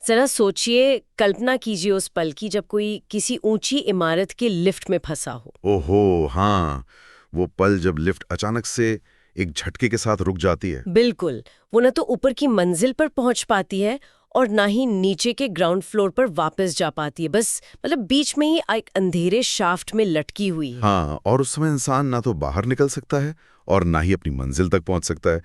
जरा सोचिए, कल्पना कीजिए उस पल की जब कोई किसी ऊंची इमारत के लिफ्ट में फंसा हो। ओहो हाँ, वो पल जब लिफ्ट अचानक से एक झटके के साथ रुक जाती है। बिल्कुल। वो न तो ऊपर की मंजिल पर पहुंच पाती है और ना ही नीचे के ग्राउंड फ्लोर पर वापस जा पाती है। बस मतलब बीच में ही एक अंधेरे शाफ्ट में लटकी हुई है। हाँ, और उस समय इंसान ना तो बाहर निकल सकता है और ना ही अपनी मंजिल तक पहुंच सकता है।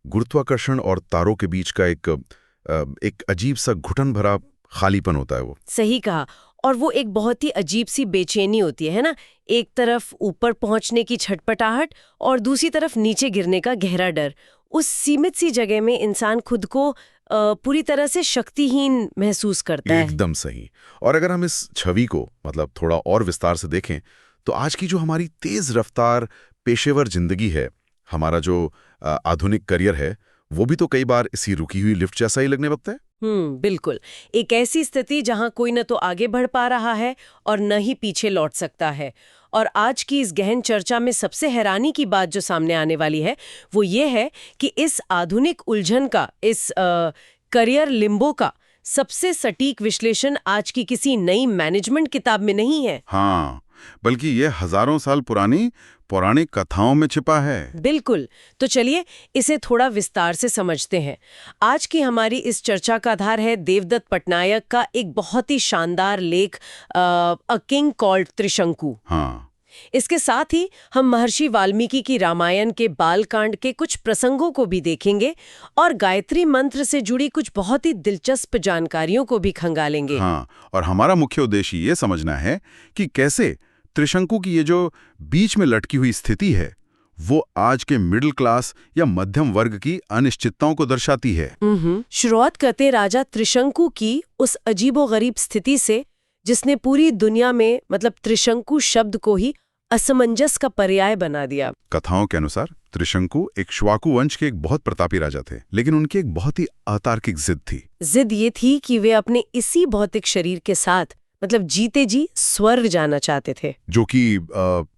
गुरुत्वाकर्षण और तारों के बीच का एक अजीब सा घुटन भरा खालीपन होता है वो। सही कहा। और वो एक बहुत ही अजीब सी बेचैनी होती है ना। एक तरफ ऊपर पहुंचने की छटपटाहट और दूसरी तरफ नीचे गिरने का गहरा डर। उस सीमित सी जगह में इंसान खुद को पूरी तरह से शक्तिहीन महसूस करता है। एकदम सही। और अगर हम इस छवि को मतलब थोड़ा और विस्तार से देखें तो आज की जो हमारी तेज रफ्तार पेशेवर जिंदगी है, हमारा जो आधुनिक करियर है, वो भी तो कई बार इसी रुकी हुई लिफ्ट जैसा ही लगने लगता है। बिल्कुल। एक ऐसी स्थिति जहां कोई न तो आगे बढ़ पा रहा है और न ही पीछे लौट सकता है। और आज की इस गहन चर्चा में सबसे हैरानी की बात जो सामने आने वाली है वो ये है कि इस आधुनिक उलझन का, इस करियर लिम्बो का सबसे सटीक विश्लेषण आज की किसी नई मैनेजमेंट किताब में नहीं है। हाँ, बल्कि ये हजारों साल पुरानी पौराणिक कथाओं में छिपा है। बिल्कुल। तो चलिए इसे थोड़ा विस्तार से समझते हैं। आज की हमारी इस चर्चा का आधार है देवदत्त पटनायक का एक बहुत ही शानदार लेख, अ किंग कॉल्ड त्रिशंकु। हाँ, इसके साथ ही हम महर्षि वाल्मीकि की रामायण के बालकांड के कुछ प्रसंगों को भी देखेंगे और गायत्री मंत्र से जुड़ी कुछ बहुत ही दिलचस्प जानकारियों को भी खंगालेंगे। हाँ, और हमारा मुख्य उद्देश्य ये समझना है कि कैसे त्रिशंकु की ये जो बीच में लटकी हुई स्थिति है, वो आज के मिडिल क्लास या मध्यम वर्ग की अनिश्चितताओं को दर्शाती है। शुरुआत करते राजा त्रिशंकु की उस अजीबोगरीब स्थिति से, जिसने पूरी दुनिया में मतलब त्रिशंकु शब्द को ही असमंजस का पर्याय बना दिया। कथाओं के अनुसार त्रिशंकु एक श्वाकु वंश के एक बहुत प्रतापी राजा थे, लेकिन उनकी एक बहुत ही अतार्किक जिद थी। जिद ये थी कि वे अपने इसी भौतिक शरीर के साथ मतलब जीते जी स्वर्ग जाना चाहते थे, जो कि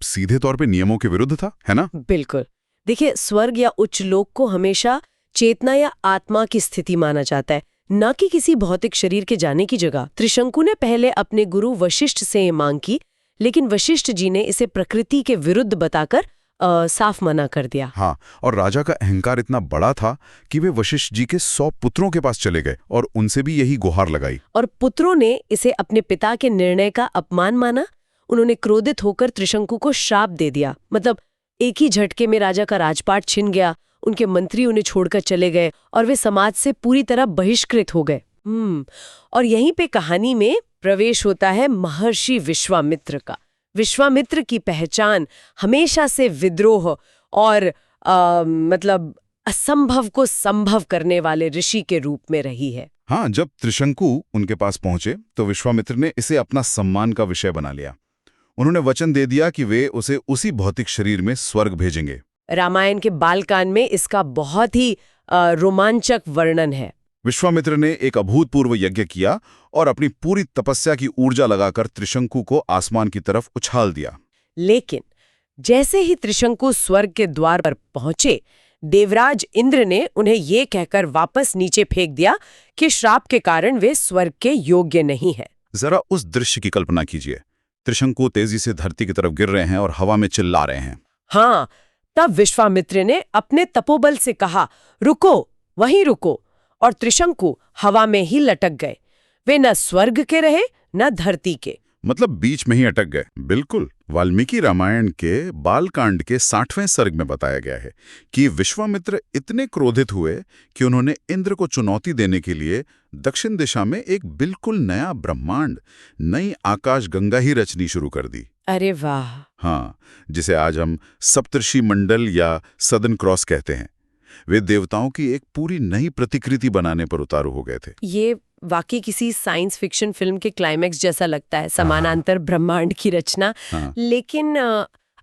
सीधे तौर पे नियमों के विरुद्ध था, है ना? बिल्कुल। देखिए, स्वर्ग या उच्च लोक को हमेशा चेतना या आत्मा की स्थिति माना जाता है, न कि किसी भौतिक शरीर के जाने की जगह। त्रिशंकु ने पहले अपने गुरु वशिष्ठ से ये मांग की, लेकिन वशिष्ठ जी ने इसे प्रकृति के विरुद्ध बताकर साफ मना कर दिया। हाँ, और राजा का अहंकार इतना बड़ा था कि वे वशिष्ठ जी के 100 पुत्रों के पास चले गए और उनसे भी यही गुहार लगाई। और पुत्रों ने इसे अपने पिता के निर्णय का अपमान माना। उन्होंने क्रोधित होकर त्रिशंकु को श्राप दे दिया। मतलब एक ही झटके में राजा का राजपाट छिन गया, उनके मंत्री उन्हें छोड़कर चले गए और वे समाज से पूरी तरह बहिष्कृत हो गए। और यहीं पे कहानी में प्रवेश होता है महर्षि विश्वामित्र का। विश्वामित्र की पहचान हमेशा से विद्रोह और मतलब असंभव को संभव करने वाले ऋषि के रूप में रही है। हाँ, जब त्रिशंकु उनके पास पहुंचे तो विश्वामित्र ने इसे अपना सम्मान का विषय बना लिया। उन्होंने वचन दे दिया कि वे उसे उसी भौतिक शरीर में स्वर्ग भेजेंगे। रामायण के बालकांड में इसका बहुत ही रोमांचक वर्णन है। विश्वामित्र ने एक अभूतपूर्व यज्ञ किया और अपनी पूरी तपस्या की ऊर्जा लगाकर त्रिशंकु को आसमान की तरफ उछाल दिया। लेकिन जैसे ही त्रिशंकु स्वर्ग के द्वार पर पहुंचे, देवराज इंद्र ने उन्हें ये कहकर वापस नीचे फेंक दिया कि श्राप के कारण वे स्वर्ग के योग्य नहीं है। जरा उस दृश्य की कल्पना कीजिए। त्रिशंकु तेजी से धरती की तरफ गिर रहे हैं और हवा में चिल्ला रहे हैं। हाँ, तब विश्वामित्र ने अपने तपोबल से कहा, रुको, वहीं रुको। और त्रिशंकु हवा में ही लटक गए। वे न स्वर्ग के रहे न धरती के, मतलब बीच में ही अटक गए। बिल्कुल। वाल्मीकि रामायण के बालकांड के 60वें सर्ग में बताया गया है कि विश्वामित्र इतने क्रोधित हुए कि उन्होंने इंद्र को चुनौती देने के लिए दक्षिण दिशा में एक बिल्कुल नया ब्रह्मांड, नई आकाश गंगा ही रचनी शुरू कर दी। अरे वाह! हाँ, जिसे आज हम सप्तर्षि मंडल या सदन क्रॉस कहते हैं। वे देवताओं की एक पूरी नई प्रतिकृति बनाने पर उतारू हो गए थे। ये वाकई किसी साइंस फिक्शन फिल्म के क्लाइमैक्स जैसा लगता है, समानांतर ब्रह्मांड की रचना। लेकिन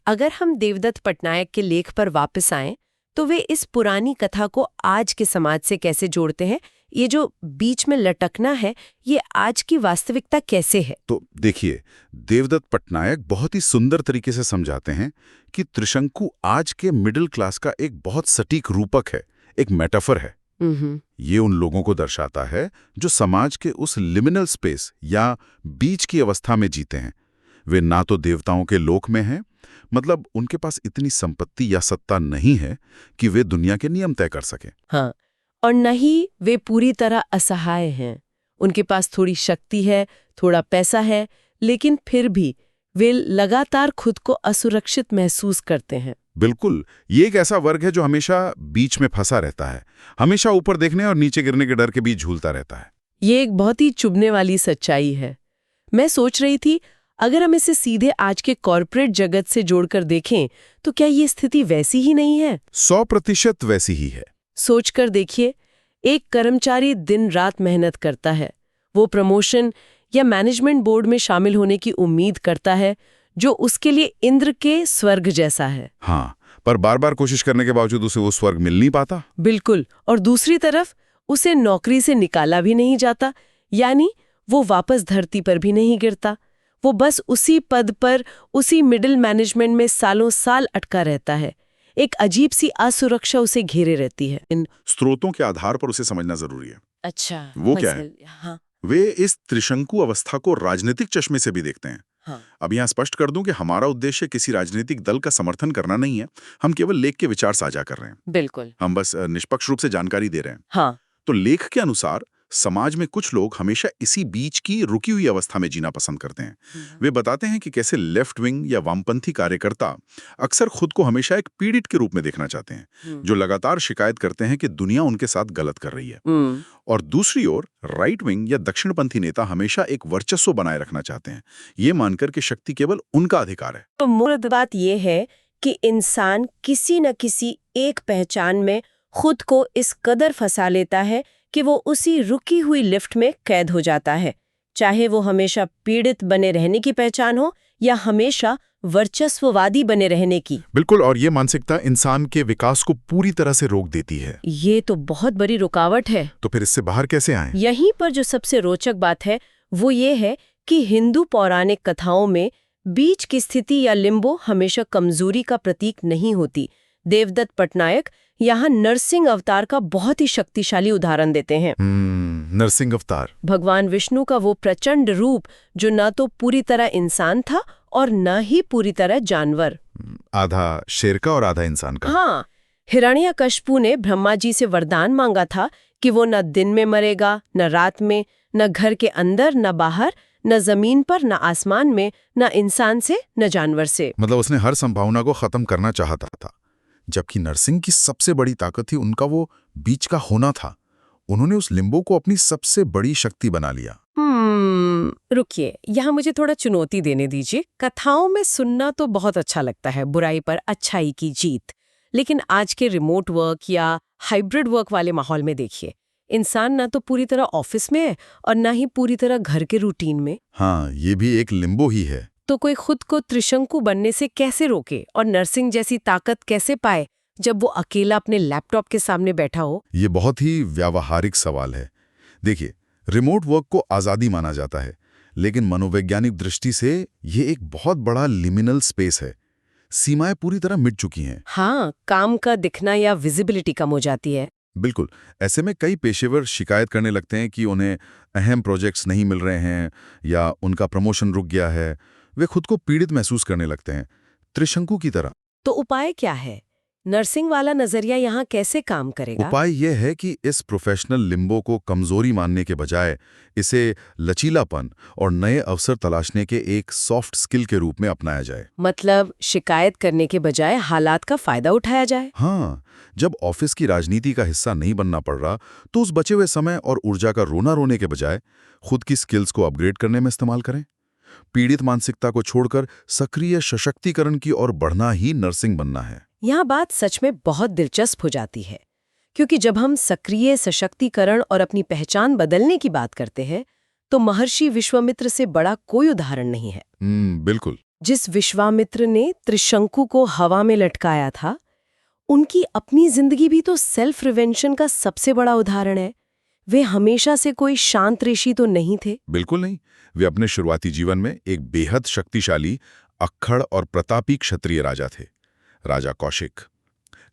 अगर हम देवदत्त पटनायक के लेख पर वापस आएं, तो वे इस पुरानी कथा को आज के समाज से कैसे जोड़ते हैं? ये जो बीच में लटकना है, ये आज की वास्तविकता कैसे है? तो देखिए, देवदत्त पटनायक बहुत ही सुंदर तरीके से समझाते हैं कि त्रिशंकु आज के मिडिल क्लास का एक बहुत सटीक रूपक है, एक मेटाफर है। ये उन लोगों को दर्शाता है जो समाज के उस लिमिनल स्पेस या बीच की अवस्था में जीते हैं। वे ना तो देवताओं के लोक में हैं, मतलब उनके पास इतनी संपत्ति या सत्ता नहीं है कि वे दुनिया के नियम तय कर सकें। हाँ, और न ही वे पूरी तरह असहाय हैं। उनके पास थोड़ी शक्ति है, थोड़ा पैसा है, लेकिन फिर भी वे लगातार खुद को असुरक्षित महसूस करते हैं। बिल्कुल, ये एक ऐसा वर्ग है जो हमेशा बीच में फंसा रहता है, हमेशा ऊपर देखने और नीचे गिरने के डर के बीच झूलता रहता है। ये एक बहुत ही चुभने वाली सच्चाई है। मैं सोच रही थी, अगर हम इसे सीधे आज के कॉर्पोरेट जगत से जोड़कर देखें तो क्या ये स्थिति वैसी ही नहीं है? 100% वैसी ही है। सोचकर देखिए, एक कर्मचारी दिन रात मेहनत करता है, वो प्रमोशन या मैनेजमेंट बोर्ड में शामिल होने की उम्मीद करता है, जो उसके लिए इंद्र के स्वर्ग जैसा है। हाँ, पर बार बार कोशिश करने के बावजूद उसे वो स्वर्ग मिल नहीं पाता। बिल्कुल, और दूसरी तरफ उसे नौकरी से निकाला भी नहीं जाता, यानी वो वापस धरती पर भी नहीं गिरता। वो बस उसी पद पर, उसी मिडिल मैनेजमेंट में सालों साल अटका रहता है। एक अजीब सी असुरक्षा उसे घेरे रहती है। इन स्रोतों के आधार पर उसे समझना जरूरी है। अच्छा, वो क्या है? हाँ, वे इस त्रिशंकु अवस्था को राजनीतिक चश्मे से भी देखते हैं। हाँ। अब यहाँ स्पष्ट कर दूं कि हमारा उद्देश्य किसी राजनीतिक दल का समर्थन करना नहीं है। हम केवल लेख के विचार साझा कर रहे हैं। बिल्कुल। हम बस निष्पक्ष रूप से जानकारी दे रहे हैं। हाँ। तो लेख के अनुसार समाज में कुछ लोग हमेशा इसी बीच की रुकी हुई अवस्था में जीना पसंद करते हैं। वे बताते हैं कि कैसे लेफ्ट विंग या वामपंथी कार्यकर्ता अक्सर खुद को हमेशा एक पीड़ित के रूप में देखना चाहते हैं, जो लगातार शिकायत करते हैं कि दुनिया उनके साथ गलत कर रही है। और दूसरी ओर राइट विंग या दक्षिणपंथी नेता हमेशा एक वर्चस्व बनाए रखना चाहते हैं, ये मानकर कि शक्ति केवल उनका अधिकार है। तो मूल बात यह है कि इंसान किसी न किसी एक पहचान में खुद को इस कदर फंसा लेता है कि वो उसी रुकी हुई लिफ्ट में कैद हो जाता है, चाहे वो हमेशा पीड़ित बने रहने की पहचान हो या हमेशा वर्चस्ववादी बने रहने की। बिल्कुल, और ये मानसिकता इंसान के विकास को पूरी तरह से रोक देती है। ये तो बहुत बड़ी रुकावट है। तो फिर इससे बाहर कैसे आएं? यहीं पर जो सबसे रोचक बात है वो ये है कि हिंदू पौराणिक कथाओं में बीच की स्थिति या लिम्बो हमेशा कमजोरी का प्रतीक नहीं होती। देवदत्त पटनायक यहाँ नरसिंह अवतार का बहुत ही शक्तिशाली उदाहरण देते हैं। नरसिंह अवतार, भगवान विष्णु का वो प्रचंड रूप जो न तो पूरी तरह इंसान था और न ही पूरी तरह जानवर, आधा शेर का और आधा इंसान का। हाँ, हिरण्यकश्यपु ने ब्रह्मा जी से वरदान मांगा था कि वो न दिन में मरेगा, न रात में, न घर के अंदर, न बाहर, न जमीन पर, न आसमान में, न इंसान से, न जानवर से। मतलब उसने हर संभावना को खत्म करना चाहता था। जबकि नरसिंह की सबसे बड़ी ताकत थी उनका वो बीच का होना था। उन्होंने उस लिम्बो को अपनी सबसे बड़ी शक्ति बना लिया। रुकिए, यहाँ मुझे थोड़ा चुनौती देने दीजिए। कथाओं में सुनना तो बहुत अच्छा लगता है, बुराई पर अच्छाई की जीत, लेकिन आज के रिमोट वर्क या हाइब्रिड वर्क वाले माहौल में देखिए, इंसान ना तो पूरी तरह ऑफिस में है और ना ही पूरी तरह घर के रूटीन में। हाँ, ये भी एक लिम्बो ही है। तो कोई खुद को त्रिशंकु बनने से कैसे रोके और नरसिंह जैसी ताकत कैसे पाए जब वो अकेला अपने लैपटॉप के सामने बैठा हो? ये बहुत ही व्यावहारिक सवाल है। देखिए, रिमोट वर्क को आज़ादी माना जाता है, लेकिन मनोवैज्ञानिक दृष्टि से ये एक बहुत बड़ा लिमिनल स्पेस है। सीमाएं पूरी तरह मिट चुकी हैं। हाँ, काम का दिखना या विजिबिलिटी कम हो जाती है। बिल्कुल, ऐसे में कई पेशेवर शिकायत करने लगते हैं कि उन्हें अहम प्रोजेक्ट्स नहीं मिल रहे हैं या उनका प्रमोशन रुक गया है। वे खुद को पीड़ित महसूस करने लगते हैं, त्रिशंकु की तरह। तो उपाय क्या है? नर्सिंग वाला नजरिया यहाँ कैसे काम करेगा? उपाय यह है कि इस प्रोफेशनल लिम्बो को कमजोरी मानने के बजाय इसे लचीलापन और नए अवसर तलाशने के एक सॉफ्ट स्किल के रूप में अपनाया जाए। मतलब शिकायत करने के बजाय हालात का फायदा उठाया जाए। हाँ, जब ऑफिस की राजनीति का हिस्सा नहीं बनना पड़ रहा तो उस बचे हुए समय और ऊर्जा का रोना रोने के बजाय खुद की स्किल्स को अपग्रेड करने में इस्तेमाल करें। पीड़ित मानसिकता को छोड़कर सक्रिय सशक्तिकरण की ओर बढ़ना ही नर्सिंग बनना है। यहाँ बात सच में बहुत दिलचस्प हो जाती है, क्योंकि जब हम सक्रिय सशक्तिकरण और अपनी पहचान बदलने की बात करते हैं तो महर्षि विश्वामित्र से बड़ा कोई उदाहरण नहीं है। बिल्कुल। जिस विश्वामित्र ने त्रिशंकु को हवा में लटकाया था, उनकी अपनी जिंदगी भी तो सेल्फ रिवेंशन का सबसे बड़ा उदाहरण है। वे हमेशा से कोई शांत ऋषि तो नहीं थे। बिल्कुल नहीं। वे अपने शुरुआती जीवन में एक बेहद शक्तिशाली, अक्खड़ और प्रतापी क्षत्रिय राजा थे, राजा कौशिक।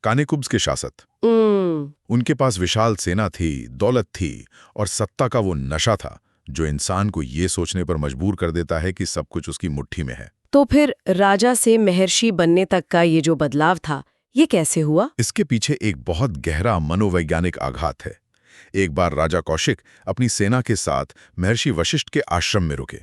कानेकुब्ज के शासक। हम्म, उनके पास विशाल सेना थी, दौलत थी और सत्ता का वो नशा था जो इंसान को ये सोचने पर मजबूर कर देता है कि सब कुछ उसकी मुट्ठी में है। तो फिर राजा से महर्षि बनने तक का ये जो बदलाव था, ये कैसे हुआ? इसके पीछे एक बहुत गहरा मनोवैज्ञानिक आघात है। एक बार राजा कौशिक अपनी सेना के साथ महर्षि वशिष्ठ के आश्रम में रुके।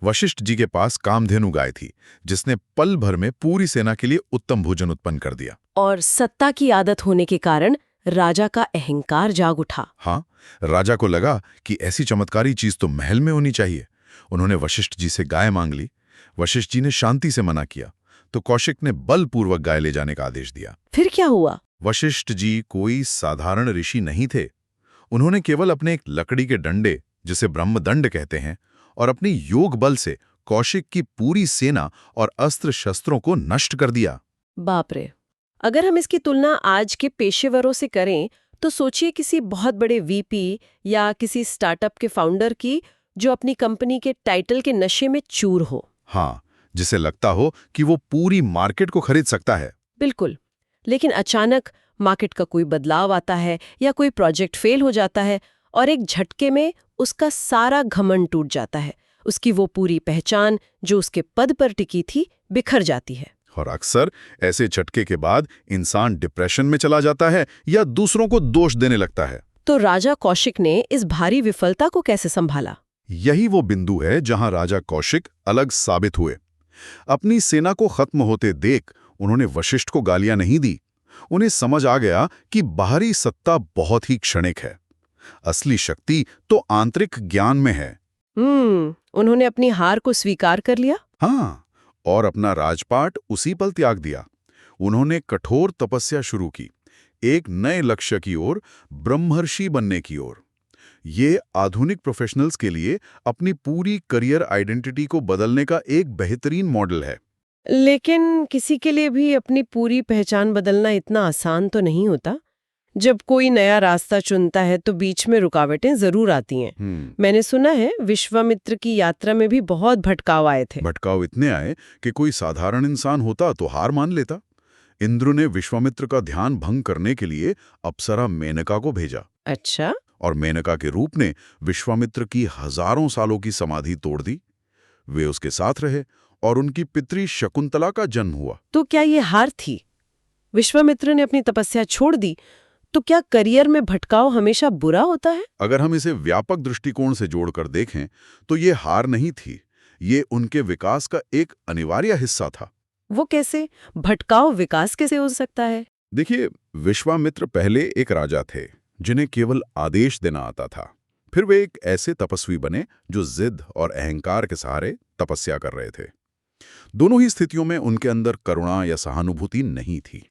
वशिष्ठ जी के पास कामधेनु गाय थी, जिसने पल भर में पूरी सेना के लिए उत्तम भोजन उत्पन्न कर दिया। और सत्ता की आदत होने के कारण राजा का अहंकार जाग उठा। हाँ, राजा को लगा कि ऐसी चमत्कारी चीज तो महल में होनी चाहिए। उन्होंने वशिष्ठ जी से गाय मांग ली। वशिष्ठ जी ने शांति से मना किया, तो कौशिक ने बलपूर्वक गाय ले जाने का आदेश दिया। फिर क्या हुआ? वशिष्ठ जी कोई साधारण ऋषि नहीं थे। उन्होंने केवल अपने एक लकड़ी के डंडे, जिसे ब्रह्मदंड कहते हैं, और अपनी योग बल से कौशिक की पूरी सेना और अस्त्र शस्त्रों को नष्ट कर दिया। बाप रे! अगर हम इसकी तुलना आज के पेशेवरों से करें, तो सोचिए किसी बहुत बड़े वीपी या किसी स्टार्टअप के फाउंडर की, जो अपनी कंपनी के टाइटल के नशे में चूर हो। हाँ, जिसे लगता हो कि वो पूरी मार्केट को खरीद सकता है। बिल्कुल। लेकिन अचानक मार्केट का कोई बदलाव आता है या कोई प्रोजेक्ट फेल हो जाता है और एक झटके में उसका सारा घमंड टूट जाता है। उसकी वो पूरी पहचान जो उसके पद पर टिकी थी, बिखर जाती है। और अक्सर ऐसे झटके के बाद इंसान डिप्रेशन में चला जाता है या दूसरों को दोष देने लगता है। तो राजा कौशिक ने इस भारी विफलता को कैसे संभाला? यही वो बिंदु है जहां राजा कौशिक अलग साबित हुए। अपनी सेना को खत्म होते देख उन्होंने वशिष्ठ को गालियां नहीं दी। उन्हें समझ आ गया कि बाहरी सत्ता बहुत ही क्षणिक है, असली शक्ति तो आंतरिक ज्ञान में है। उन्होंने अपनी हार को स्वीकार कर लिया। हाँ, और अपना राजपाट उसी पल त्याग दिया। उन्होंने कठोर तपस्या शुरू की, एक नए लक्ष्य की ओर, ब्रह्मर्षि बनने की ओर। ये आधुनिक प्रोफेशनल्स के लिए अपनी पूरी करियर आइडेंटिटी को बदलने का एक बेहतरीन मॉडल है। लेकिन किसी के लिए भी अपनी पूरी पहचान बदलना इतना आसान तो नहीं होता। जब कोई नया रास्ता चुनता है तो बीच में रुकावटें जरूर आती हैं। मैंने सुना है विश्वामित्र की यात्रा में भी बहुत भटकाव आए थे। भटकाव इतने आए कि कोई साधारण इंसान होता तो हार मान लेता। इंद्र ने विश्वामित्र का ध्यान भंग करने के लिए अप्सरा मेनका को भेजा। अच्छा। और मेनका के रूप ने विश्वामित्र की हजारों सालों की समाधि तोड़ दी। वे उसके साथ रहे और उनकी पितरी शकुंतला का जन्म हुआ। तो क्या ये हार थी? विश्वामित्र ने अपनी तपस्या छोड़ दी, तो क्या करियर में भटकाव हमेशा बुरा होता है? अगर हम इसे व्यापक दृष्टिकोण से जोड़कर देखें तो ये हार नहीं थी, ये उनके विकास का एक अनिवार्य हिस्सा था। वो कैसे? भटकाव विकास कैसे हो सकता है? देखिए, विश्वामित्र पहले एक राजा थे जिन्हें केवल आदेश देना आता था। फिर वे एक ऐसे तपस्वी बने जो जिद और अहंकार के सहारे तपस्या कर रहे थे। दोनों ही स्थितियों में उनके अंदर करुणा या सहानुभूति नहीं थी।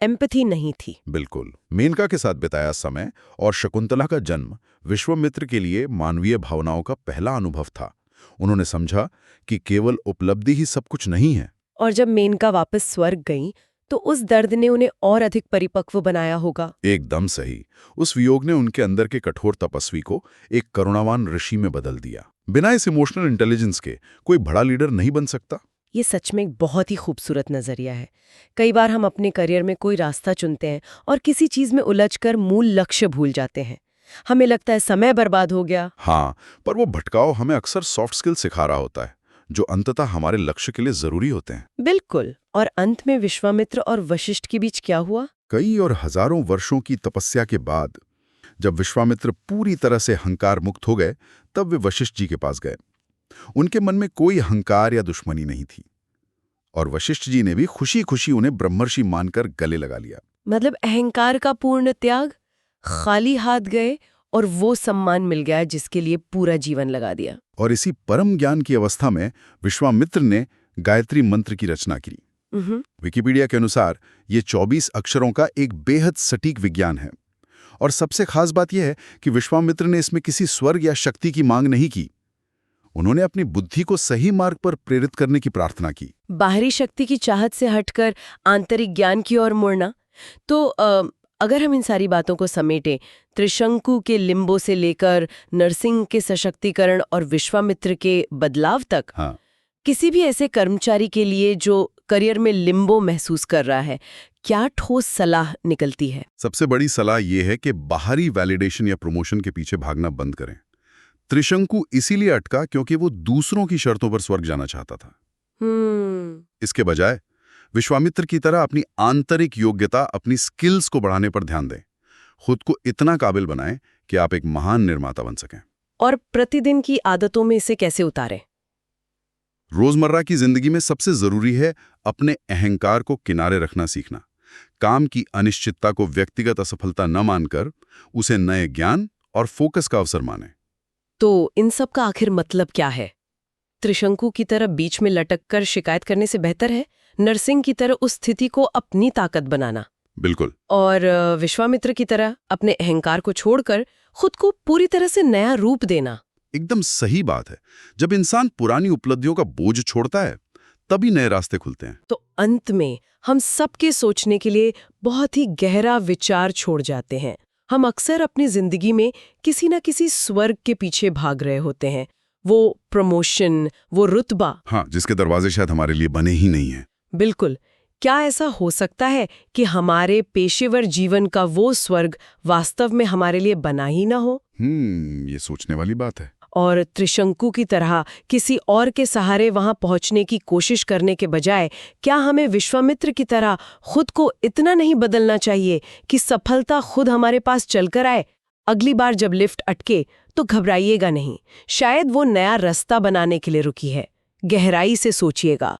एम्पैथी नहीं थी। बिल्कुल। मेनका के साथ बिताया समय और शकुंतला का जन्म विश्वामित्र के लिए मानवीय भावनाओं का पहला अनुभव था। उन्होंने समझा कि केवल उपलब्धि ही सब कुछ नहीं है। और जब मेनका वापस स्वर्ग गई तो उस दर्द ने उन्हें और अधिक परिपक्व बनाया होगा। एकदम सही। उस वियोग ने उनके अंदर के कठोर तपस्वी को एक करुणावान ऋषि में बदल दिया। बिना इस इमोशनल इंटेलिजेंस के कोई बड़ा लीडर नहीं बन सकता। ये सच में एक बहुत ही खूबसूरत नजरिया है। कई बार हम अपने करियर में कोई रास्ता चुनते हैं और किसी चीज में उलझकर मूल लक्ष्य भूल जाते हैं। हमें लगता है समय बर्बाद हो गया। हाँ, पर वो भटकाव हमें अक्सर सॉफ्ट स्किल सिखा रहा होता है जो अंततः हमारे लक्ष्य के लिए जरूरी होते हैं। बिल्कुल। और अंत में विश्वामित्र और वशिष्ठ के बीच क्या हुआ? कई और हजारों वर्षों की तपस्या के बाद जब विश्वामित्र पूरी तरह से अहंकार मुक्त हो गए, तब वे वशिष्ठ जी के पास गए। उनके मन में कोई अहंकार या दुश्मनी नहीं थी और वशिष्ठ जी ने भी खुशी खुशी उन्हें ब्रह्मर्षि मानकर गले लगा लिया। मतलब अहंकार का पूर्ण त्याग, खाली हाथ गए और वो सम्मान मिल गया जिसके लिए पूरा जीवन लगा दिया। और इसी परम ज्ञान की अवस्था में विश्वामित्र ने गायत्री मंत्र की रचना की। विकिपीडिया के अनुसार ये 24 अक्षरों का एक बेहद सटीक विज्ञान है। और सबसे खास बात यह है कि विश्वामित्र ने इसमें किसी स्वर्ग या शक्ति की मांग नहीं की। उन्होंने अपनी बुद्धि को सही मार्ग पर प्रेरित करने की प्रार्थना की। बाहरी शक्ति की चाहत से हटकर आंतरिक ज्ञान की ओर मुड़ना। तो अगर हम इन सारी बातों को समेटें, त्रिशंकु के लिम्बो से लेकर नरसिंह के सशक्तिकरण और विश्वामित्र के बदलाव तक, हाँ। किसी भी ऐसे कर्मचारी के लिए जो करियर में लिम्बो महसूस कर रहा है, क्या ठोस सलाह निकलती है? सबसे बड़ी सलाह यह है कि बाहरी वैलिडेशन या प्रमोशन के पीछे भागना बंद करें। त्रिशंकु इसीलिए अटका क्योंकि वो दूसरों की शर्तों पर स्वर्ग जाना चाहता था। इसके बजाय विश्वामित्र की तरह अपनी आंतरिक योग्यता, अपनी स्किल्स को बढ़ाने पर ध्यान दें। खुद को इतना काबिल बनाएं कि आप एक महान निर्माता बन सकें। और प्रतिदिन की आदतों में इसे कैसे उतारें? रोजमर्रा की जिंदगी में सबसे जरूरी है अपने अहंकार को किनारे रखना सीखना। काम की अनिश्चितता को व्यक्तिगत असफलता न मानकर उसे नए ज्ञान और फोकस का अवसर मानें। तो इन सब का आखिर मतलब क्या है? त्रिशंकु की तरह बीच में लटक कर शिकायत करने से बेहतर है नरसिंह की तरह उस स्थिति को अपनी ताकत बनाना। बिल्कुल। और विश्वामित्र की तरह अपने अहंकार को छोड़कर खुद को पूरी तरह से नया रूप देना। एकदम सही बात है। जब इंसान पुरानी उपलब्धियों का बोझ छोड़ता है तभी नए रास्ते खुलते हैं। तो अंत में हम सबके सोचने के लिए बहुत ही गहरा विचार छोड़ जाते हैं। हम अक्सर अपनी जिंदगी में किसी न किसी स्वर्ग के पीछे भाग रहे होते हैं। वो प्रमोशन, वो रुतबा, हाँ, जिसके दरवाजे शायद हमारे लिए बने ही नहीं हैं। बिल्कुल। क्या ऐसा हो सकता है कि हमारे पेशेवर जीवन का वो स्वर्ग वास्तव में हमारे लिए बना ही ना हो? ये सोचने वाली बात है। और त्रिशंकु की तरह किसी और के सहारे वहां पहुंचने की कोशिश करने के बजाय क्या हमें विश्वामित्र की तरह खुद को इतना नहीं बदलना चाहिए कि सफलता खुद हमारे पास चलकर आए? अगली बार जब लिफ्ट अटके तो घबराइएगा नहीं, शायद वो नया रास्ता बनाने के लिए रुकी है। गहराई से सोचिएगा,